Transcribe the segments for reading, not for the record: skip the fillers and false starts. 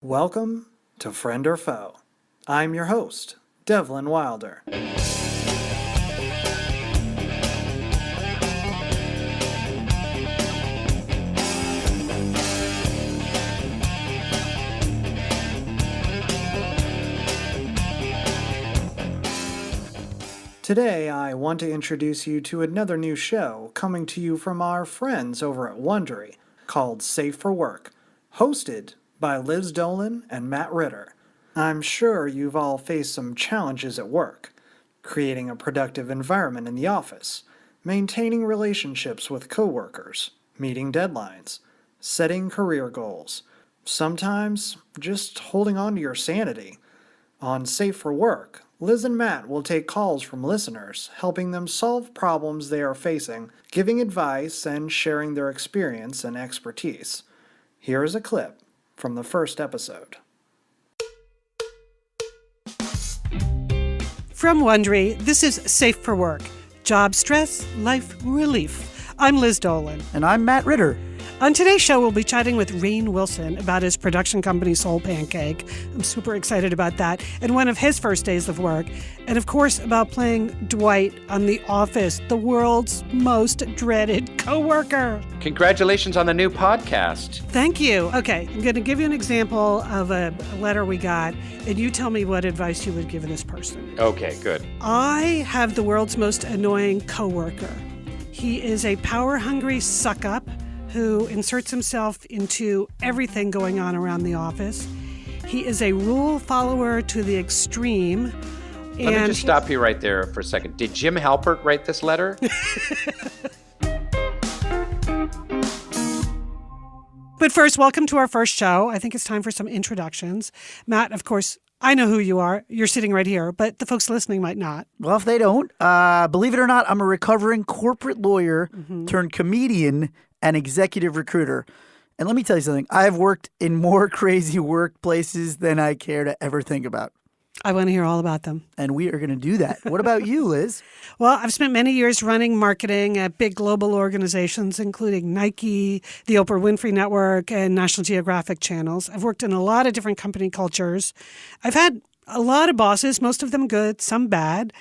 Welcome to Friend or Foe. I'm your host, Devlin Wilder. Today, I want to introduce you to another new show coming to you from our friends over at Wondery called Safe for Work, hosted by Liz Dolan and Matt&nbsp. I'm sure you've all faced some challenges at work, creating a productive environment in the office, maintaining relationships with coworkers, meeting deadlines, setting career goals, sometimes just holding on to your sanity. On Safe for Work, Liz and Matt will take calls from listeners, helping them solve problems they are facing, giving advice, and sharing their experience and expertise. Here is a clip from the first episode. From Wondery, this is Safe for Work, Job Stress, Life Relief. I'm Liz Dolan. And I'm Matt Ritter. On today's show, we'll be chatting with Rainn Wilson about his production company, Soul Pancake. I'm super excited about that. And one of his first days of work. And of course, about playing Dwight on The Office, the world's most dreaded coworker. Congratulations on the new podcast. Thank you. Okay, I'm going to give you an example of a letter we got, and you tell me what advice you would give this person. Okay, good. I have the world's most annoying coworker. He is a power-hungry suck-up who inserts himself into everything going on around the office. He is a rule follower to the extreme. Let me just stop you right there for a second. Did Jim Halpert write this letter? But first, welcome to our first show. I think it's time for some introductions. Matt, of course, I know who you are. You're sitting right here, but the folks listening might not. Well, if they don't, believe it or not, I'm a recovering corporate lawyer turned comedian and executive recruiter. And let me tell you something. I've worked in more crazy workplaces than I care to ever think about. I want to hear all about them. And we are going to do that. What about you, Liz? Well, I've spent many years running marketing at big global organizations, including Nike, the Oprah Winfrey Network, and National Geographic channels. I've worked in a lot of different company cultures. I've had a lot of bosses, most of them good, some bad.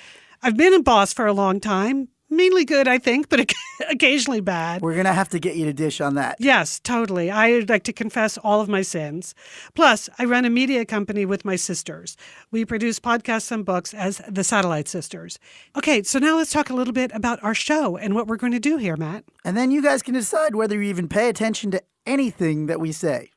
I've been a boss for a long time. Mainly good, I think, but occasionally bad. We're going to have to get you to dish on that. Yes, totally. I'd like to confess all of my sins. Plus, I run a media company with my sisters. We produce podcasts and books as the Satellite Sisters. Okay, so now let's talk a little bit about our show and what we're going to do here, Matt. And then you guys can decide whether you even pay attention to anything that we say.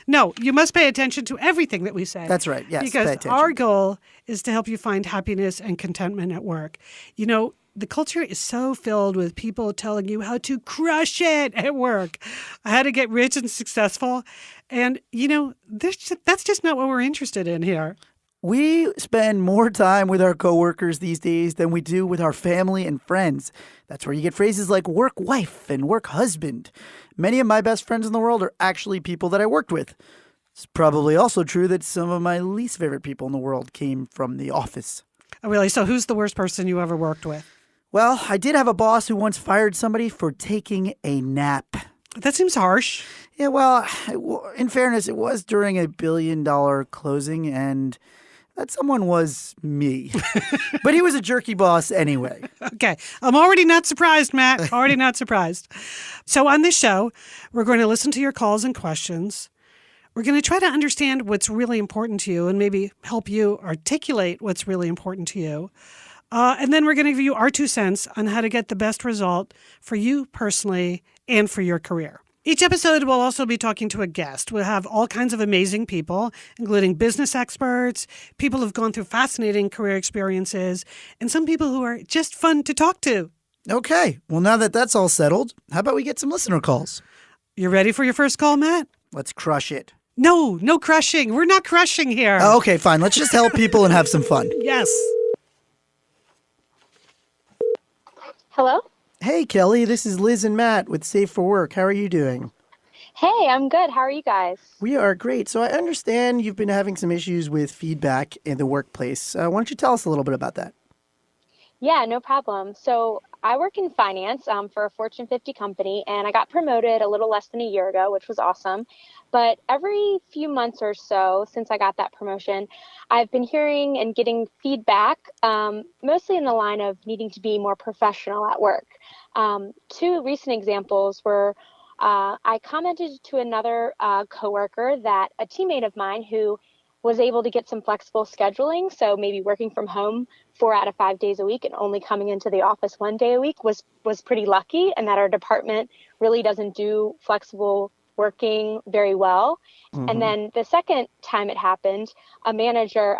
No, you must pay attention to everything that we say. That's right, yes. Because our goal is to help you find happiness and contentment at work. You know, the culture is so filled with people telling you how to crush it at work, how to get rich and successful. And, you know, that's just not what we're interested in here. We spend more time with our coworkers these days than we do with our family and friends. That's where you get phrases like work wife and work husband. Many of my best friends in the world are actually people that I worked with. It's probably also true that some of my least favorite people in the world came from the office. Oh, really? So who's the worst person you ever worked with? Well, I did have a boss who once fired somebody for taking a nap. That seems harsh. Yeah, well, in fairness, it was during a $1 billion closing, and that someone was me. But he was a jerky boss anyway. Okay. I'm already not surprised, Matt. Already not surprised. So on this show, we're going to listen to your calls and questions. We're going to try to understand what's really important to you and maybe help you articulate what's really important to you. And then we're going to give you our 2 cents on how to get the best result for you personally and for your career. Each episode will also be talking to a guest. We'll have all kinds of amazing people, including business experts, people who've gone through fascinating career experiences, and some people who are just fun to talk to. Okay. Well, now that that's all settled, how about we get some listener calls? You ready for your first call, Matt? Let's crush it. No crushing. We're not crushing here. Oh, okay, fine. Let's just help people and have some fun. Yes. Hello? Hey, Kelly, this is Liz and Matt with Safe for Work. How are you doing? Hey, I'm good. How are you guys? We are great. So I understand you've been having some issues with feedback in the workplace. Why don't you tell us a little bit about that? Yeah, no problem. So I work in finance for a Fortune 50 company, and I got promoted a little less than a year ago, which was awesome. But every few months or so since I got that promotion, I've been hearing and getting feedback, mostly in the line of needing to be more professional at work. Two recent examples were I commented to another coworker that a teammate of mine who was able to get some flexible scheduling, so maybe working from home 4 out of 5 days a week and only coming into the office 1 day a week was pretty lucky, and that our department really doesn't do flexible working very well. And then the second time it happened, a manager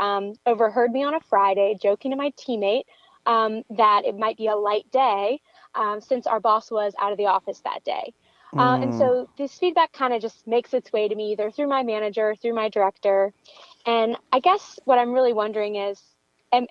overheard me on a Friday joking to my teammate that it might be a light day since our boss was out of the office that day. And so this feedback kind of just makes its way to me either through my manager, through my director. And I guess what I'm really wondering is, am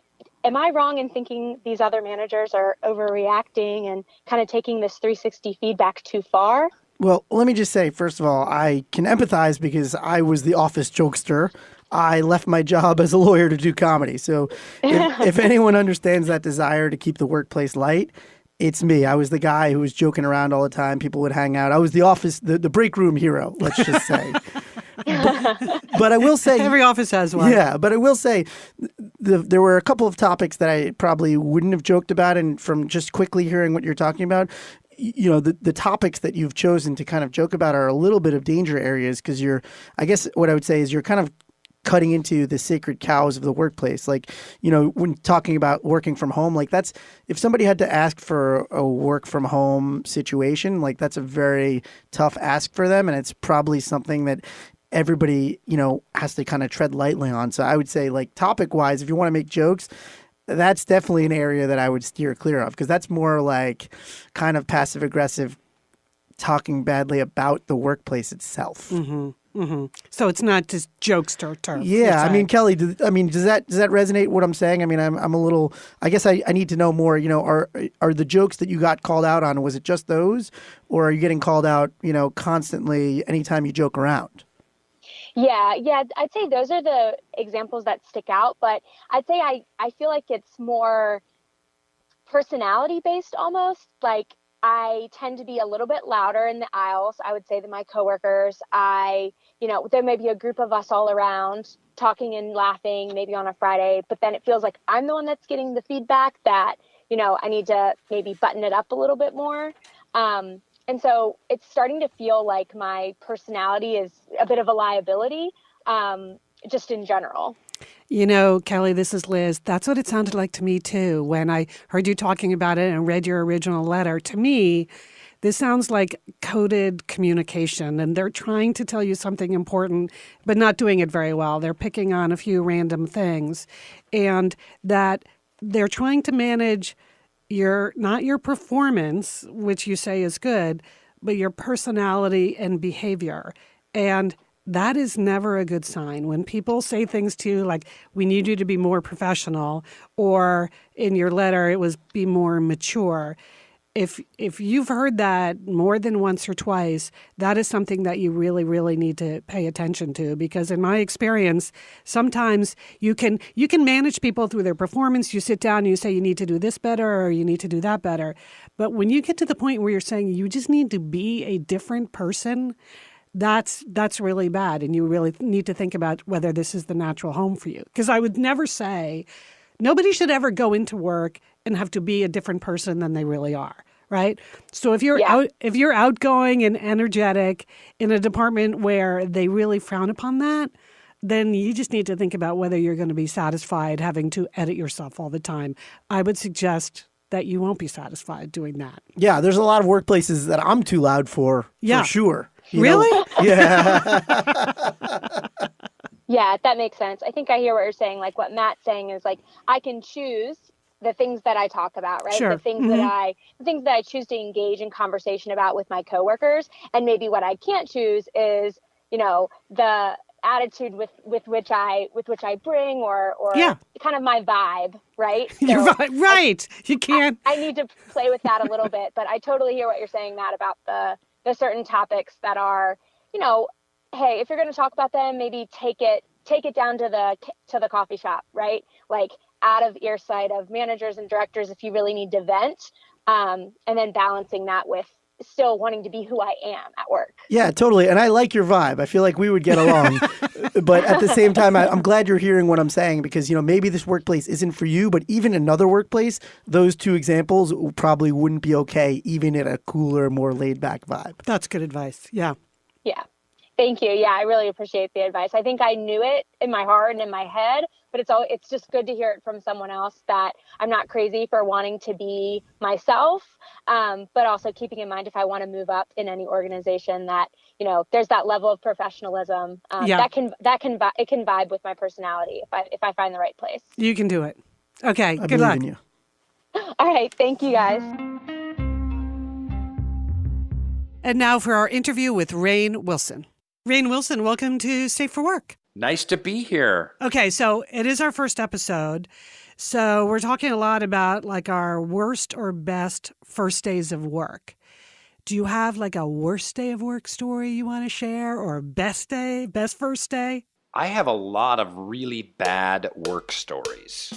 I wrong in thinking these other managers are overreacting and kind of taking this 360 feedback too far? Well, let me just say, first of all, I can empathize because I was the office jokester. I left my job as a lawyer to do comedy. So if anyone understands that desire to keep the workplace light, it's me. I was the guy who was joking around all the time. People would hang out. I was the office, the break room hero, let's just say. But I will say... Every office has one. Yeah, but I will say there were a couple of topics that I probably wouldn't have joked about. And from just quickly hearing what you're talking about, you know, the topics that you've chosen to kind of joke about are a little bit of danger areas because I guess what I would say is you're kind of cutting into the sacred cows of the workplace. Like, you know, when talking about working from home, like that's, if somebody had to ask for a work from home situation, like that's a very tough ask for them. And it's probably something that everybody, you know, has to kind of tread lightly on. So I would say, like, topic wise, if you want to make jokes, that's definitely an area that I would steer clear of because that's more like kind of passive aggressive talking badly about the workplace itself. So it's not just jokester turf. Yeah, I mean, Kelly, does that resonate what I'm saying? I mean, I'm a little, I guess I need to know more, you know, are the jokes that you got called out on, was it just those, or are you getting called out, you know, constantly anytime you joke around? Yeah, I'd say those are the examples that stick out, but I'd say I feel like it's more personality based almost. Like I tend to be a little bit louder in the aisles, I would say, than my coworkers. There may be a group of us all around talking and laughing maybe on a Friday, but then it feels like I'm the one that's getting the feedback that, you know, I need to maybe button it up a little bit more. And so it's starting to feel like my personality is a bit of a liability, just in general. You know, Kelly, this is Liz. That's what it sounded like to me, too, when I heard you talking about it and read your original letter. To me, this sounds like coded communication, and they're trying to tell you something important, but not doing it very well. They're picking on a few random things, and that they're trying to manage not your performance, which you say is good, but your personality and behavior. And that is never a good sign. When people say things to you like, we need you to be more professional, or in your letter, it was be more mature. If you've heard that more than once or twice, that is something that you really, really need to pay attention to. Because in my experience, sometimes you can manage people through their performance. You sit down and you say you need to do this better or you need to do that better. But when you get to the point where you're saying you just need to be a different person, that's really bad. And you really need to think about whether this is the natural home for you. Because I would never say, nobody should ever go into work and have to be a different person than they really are, right? So if you're outgoing and energetic in a department where they really frown upon that, then you just need to think about whether you're going to be satisfied having to edit yourself all the time. I would suggest that you won't be satisfied doing that. Yeah, there's a lot of workplaces that I'm too loud for sure. Really? Yeah. Yeah, that makes sense. I think I hear what you're saying. Like what Matt's saying is like, I can choose the things that I talk about, right? Sure. The things that I choose to engage in conversation about with my coworkers. And maybe what I can't choose is, you know, the attitude with which I bring or kind of my vibe, right? So You're right. You can't. I need to play with that a little bit, but I totally hear what you're saying, Matt, about the certain topics that are, you know, hey, if you're going to talk about them, maybe take it down to the coffee shop, right? Like out of earsight of managers and directors if you really need to vent. and then balancing that with still wanting to be who I am at work. Yeah, totally. And I like your vibe. I feel like we would get along. But at the same time, I'm glad you're hearing what I'm saying because, maybe this workplace isn't for you, but even another workplace, those two examples probably wouldn't be okay, even in a cooler, more laid back vibe. That's good advice. Yeah. Yeah. Thank you. Yeah, I really appreciate the advice. I think I knew it in my heart and in my head, but it's just good to hear it from someone else that I'm not crazy for wanting to be myself, but also keeping in mind if I want to move up in any organization that, there's that level of professionalism that can vibe with my personality if I find the right place. You can do it. Okay. I Good luck. believe in you. All right. Thank you, guys. And now for our interview with Rainn Wilson. Rainn Wilson, welcome to Safe for Work. Nice to be here. Okay, so it is our first episode. So we're talking a lot about like our worst or best first days of work. Do you have like a worst day of work story you want to share or best first day? I have a lot of really bad work stories.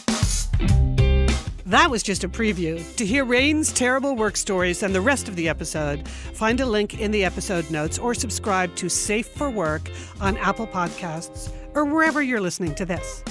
That was just a preview. To hear Rainn's terrible work stories and the rest of the episode, find a link in the episode notes or subscribe to Safe for Work on Apple Podcasts or wherever you're listening to this.